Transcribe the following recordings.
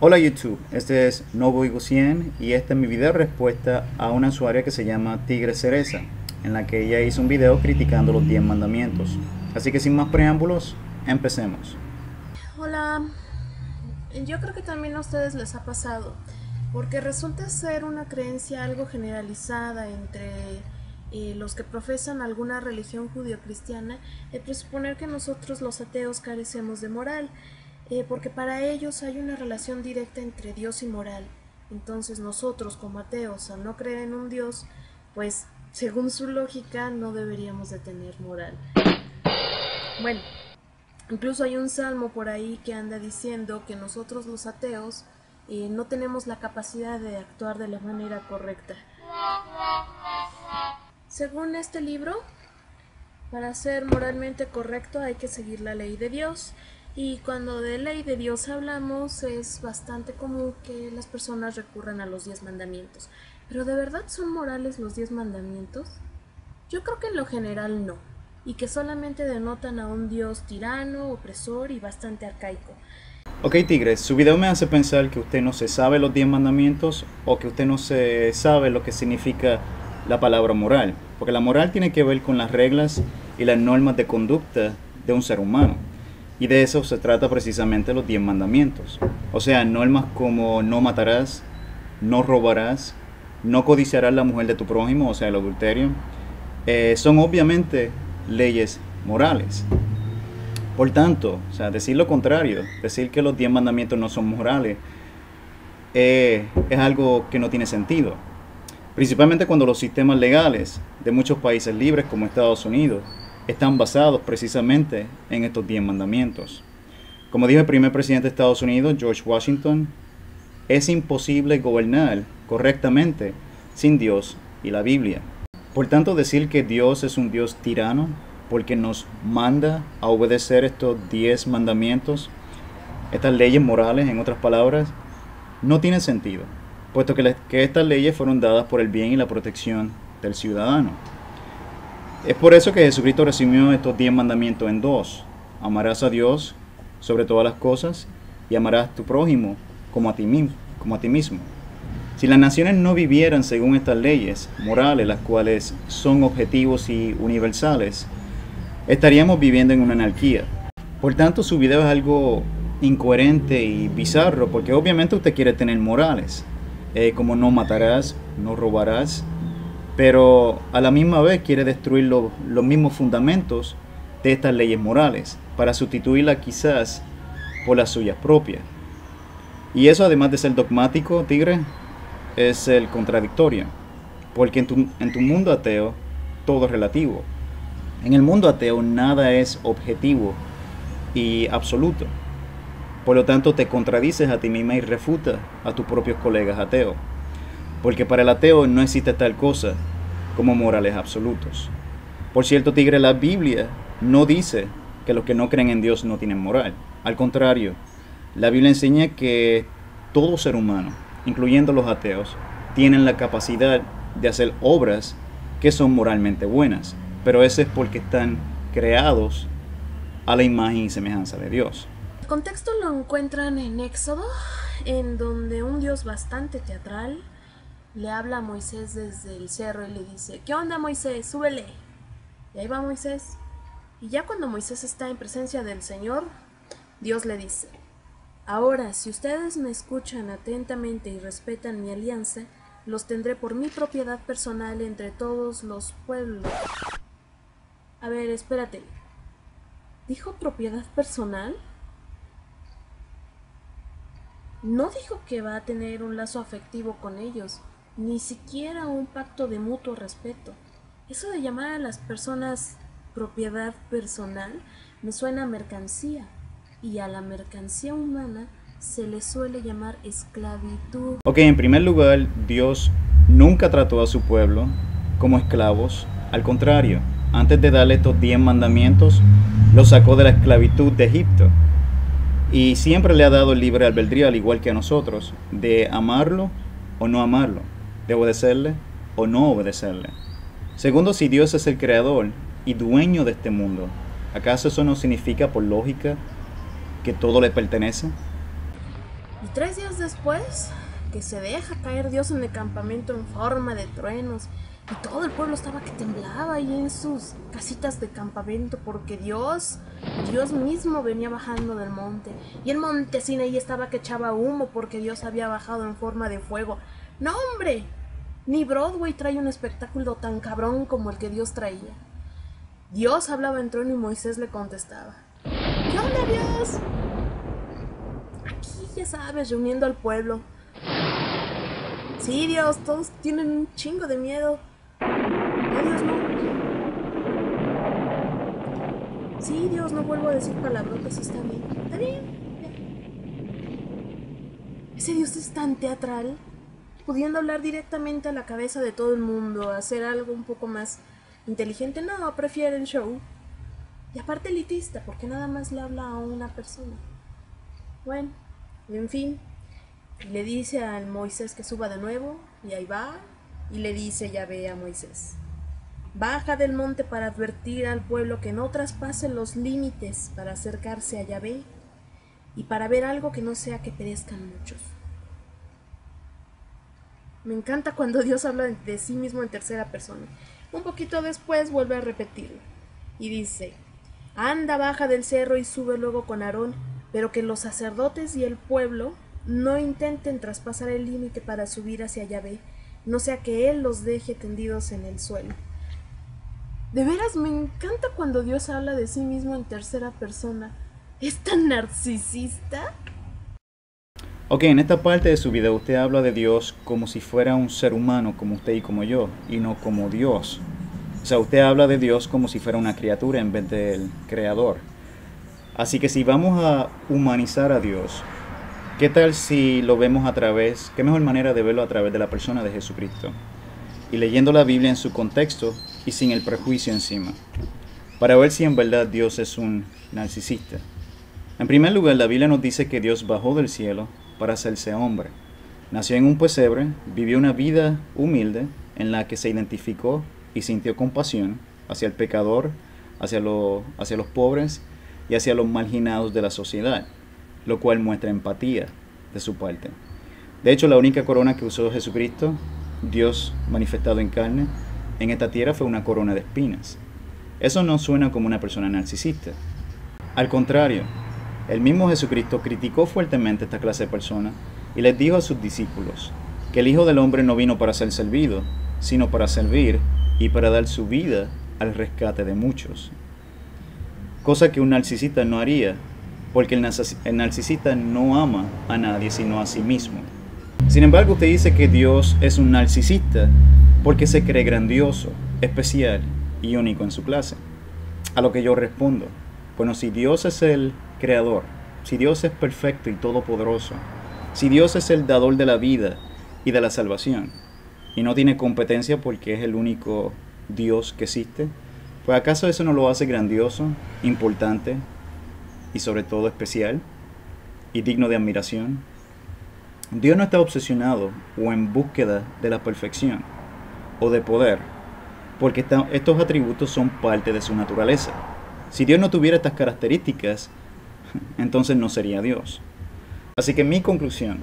Hola YouTube, este es Nobuigo100 y este es mi video respuesta a una usuaria que se llama Tigre Cereza, en la que ella hizo un video criticando los 10 mandamientos. Así que sin más preámbulos, empecemos. Hola, yo creo que también a ustedes les ha pasado, porque resulta ser una creencia algo generalizada entre los que profesan alguna religión judio-cristiana, el presuponer que nosotros los ateos carecemos de moral, porque para ellos hay una relación directa entre Dios y moral. Entonces nosotros como ateos, al no creer en un Dios, pues según su lógica no deberíamos de tener moral. Bueno, incluso hay un salmo por ahí que anda diciendo que nosotros los ateos no tenemos la capacidad de actuar de la manera correcta. Según este libro, para ser moralmente correcto hay que seguir la ley de Dios. Y cuando de ley de Dios hablamos, es bastante común que las personas recurran a los 10 mandamientos. ¿Pero de verdad son morales los 10 mandamientos? Yo creo que en lo general no, y que solamente denotan a un Dios tirano, opresor y bastante arcaico. Ok Tigre, su video me hace pensar que usted no se sabe los 10 mandamientos o que usted no se sabe lo que significa la palabra moral. Porque la moral tiene que ver con las reglas y las normas de conducta de un ser humano. Y de eso se trata precisamente los 10 mandamientos. O sea, normas como no matarás, no robarás, no codiciarás la mujer de tu prójimo, o sea, el adulterio, son obviamente leyes morales. Por tanto, o sea, decir lo contrario, decir que los 10 mandamientos no son morales, es algo que no tiene sentido. Principalmente cuando los sistemas legales de muchos países libres como Estados Unidos están basados precisamente en estos 10 mandamientos. Como dijo el primer presidente de Estados Unidos, George Washington, es imposible gobernar correctamente sin Dios y la Biblia. Por tanto, decir que Dios es un Dios tirano porque nos manda a obedecer estos 10 mandamientos, estas leyes morales, en otras palabras, no tiene sentido, puesto que estas leyes fueron dadas por el bien y la protección del ciudadano. Es por eso que Jesucristo resumió estos 10 mandamientos en dos: amarás a Dios sobre todas las cosas y amarás a tu prójimo como a ti mismo. Si las naciones no vivieran según estas leyes morales, las cuales son objetivos y universales, estaríamos viviendo en una anarquía. Por tanto, su video es algo incoherente y bizarro, porque obviamente usted quiere tener morales, como no matarás, no robarás, pero a la misma vez quiere destruir los mismos fundamentos de estas leyes morales para sustituirlas quizás por las suyas propias. Y eso, además de ser dogmático, Tigre, es ser contradictorio, porque en tu mundo ateo todo es relativo. En el mundo ateo nada es objetivo y absoluto. Por lo tanto, te contradices a ti misma y refutas a tus propios colegas ateos. Porque para el ateo no existe tal cosa como morales absolutos. Por cierto, Tigre, la Biblia no dice que los que no creen en Dios no tienen moral. Al contrario, la Biblia enseña que todo ser humano, incluyendo los ateos, tienen la capacidad de hacer obras que son moralmente buenas. Pero eso es porque están creados a la imagen y semejanza de Dios. El contexto lo encuentran en Éxodo, en donde un Dios bastante teatral le habla a Moisés desde el cerro y le dice: ¿qué onda, Moisés? Súbele. Y ahí va Moisés. Y ya cuando Moisés está en presencia del Señor, Dios le dice: ahora, si ustedes me escuchan atentamente y respetan mi alianza, los tendré por mi propiedad personal entre todos los pueblos. A ver, espérate. ¿Dijo propiedad personal? No dijo que va a tener un lazo afectivo con ellos, ni siquiera un pacto de mutuo respeto. Eso de llamar a las personas propiedad personal me suena a mercancía, y a la mercancía humana se le suele llamar esclavitud. Ok, en primer lugar, Dios nunca trató a su pueblo como esclavos. Al contrario, antes de darle estos 10 mandamientos, los sacó de la esclavitud de Egipto. Y siempre le ha dado el libre albedrío, al igual que a nosotros, de amarlo o no amarlo, de obedecerle o no obedecerle. Segundo, si Dios es el creador y dueño de este mundo, ¿acaso eso no significa por lógica que todo le pertenece? Y 3 días después, que se deja caer Dios en el campamento en forma de truenos, y todo el pueblo estaba que temblaba ahí en sus casitas de campamento, porque Dios mismo venía bajando del monte. Y el monte Sinaí estaba que echaba humo, porque Dios había bajado en forma de fuego. ¡No, hombre! Ni Broadway trae un espectáculo tan cabrón como el que Dios traía. Dios hablaba en trueno y Moisés le contestaba. ¿Qué onda, Dios? Aquí, ya sabes, reuniendo al pueblo. Sí, Dios, todos tienen un chingo de miedo. No, Dios, no. Sí, Dios, no vuelvo a decir palabrotas, está bien. Está bien. Ya. Ese Dios es tan teatral, pudiendo hablar directamente a la cabeza de todo el mundo, hacer algo un poco más inteligente. No, prefiere el show. Y aparte elitista, porque nada más le habla a una persona. Bueno, en fin, le dice al Moisés que suba de nuevo, y ahí va, y le dice Yahvé a Moisés: baja del monte para advertir al pueblo que no traspase los límites para acercarse a Yahvé, y para ver algo que no sea que perezcan muchos. Me encanta cuando Dios habla de sí mismo en tercera persona. Un poquito después vuelve a repetirlo, y dice: anda, baja del cerro y sube luego con Aarón, pero que los sacerdotes y el pueblo no intenten traspasar el límite para subir hacia Yahvé, no sea que él los deje tendidos en el suelo. De veras, me encanta cuando Dios habla de sí mismo en tercera persona. ¿Es tan narcisista? Ok, en esta parte de su video usted habla de Dios como si fuera un ser humano como usted y como yo, y no como Dios. O sea, usted habla de Dios como si fuera una criatura en vez del creador. Así que si vamos a humanizar a Dios, ¿qué tal si lo vemos a través, qué mejor manera de verlo a través de la persona de Jesucristo? Y leyendo la Biblia en su contexto y sin el prejuicio encima, para ver si en verdad Dios es un narcisista. En primer lugar, la Biblia nos dice que Dios bajó del cielo para hacerse hombre. Nació en un pesebre, vivió una vida humilde en la que se identificó y sintió compasión hacia el pecador, hacia los pobres y hacia los marginados de la sociedad, lo cual muestra empatía de su parte. De hecho, la única corona que usó Jesucristo, Dios manifestado en carne, en esta tierra fue una corona de espinas. Eso no suena como una persona narcisista. Al contrario, el mismo Jesucristo criticó fuertemente esta clase de personas y les dijo a sus discípulos que el Hijo del Hombre no vino para ser servido, sino para servir y para dar su vida al rescate de muchos. Cosa que un narcisista no haría, porque el narcisista no ama a nadie sino a sí mismo. Sin embargo, usted dice que Dios es un narcisista porque se cree grandioso, especial y único en su clase. A lo que yo respondo: bueno, si Dios es el creador, si Dios es perfecto y todopoderoso, si Dios es el dador de la vida y de la salvación, y no tiene competencia porque es el único Dios que existe, pues ¿acaso eso no lo hace grandioso, importante y sobre todo especial y digno de admiración? Dios no está obsesionado o en búsqueda de la perfección o de poder, porque estos atributos son parte de su naturaleza. Si Dios no tuviera estas características, entonces no sería Dios. Así que mi conclusión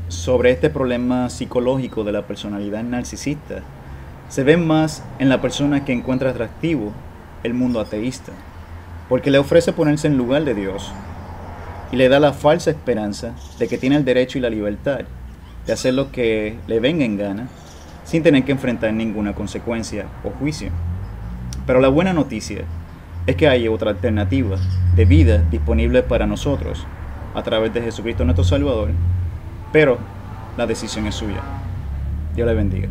sobre este problema psicológico de la personalidad narcisista se ve más en la persona que encuentra atractivo el mundo ateísta, porque le ofrece ponerse en lugar de Dios y le da la falsa esperanza de que tiene el derecho y la libertad de hacer lo que le venga en gana sin tener que enfrentar ninguna consecuencia o juicio. Pero la buena noticia es que hay otra alternativa de vida disponible para nosotros a través de Jesucristo nuestro Salvador, pero la decisión es suya. Dios le bendiga.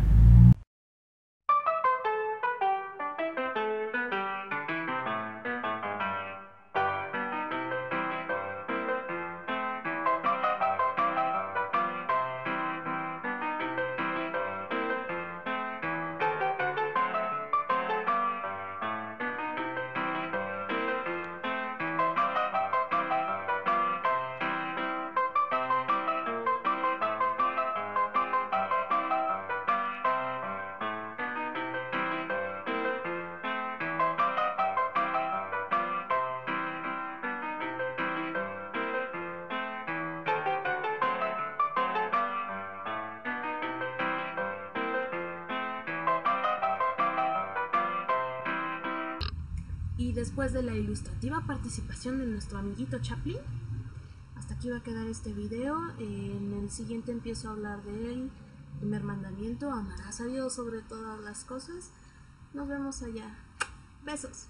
Y después de la ilustrativa participación de nuestro amiguito Chaplin, hasta aquí va a quedar este video. En el siguiente empiezo a hablar de él. Primer mandamiento: amarás a Dios sobre todas las cosas. Nos vemos allá. Besos.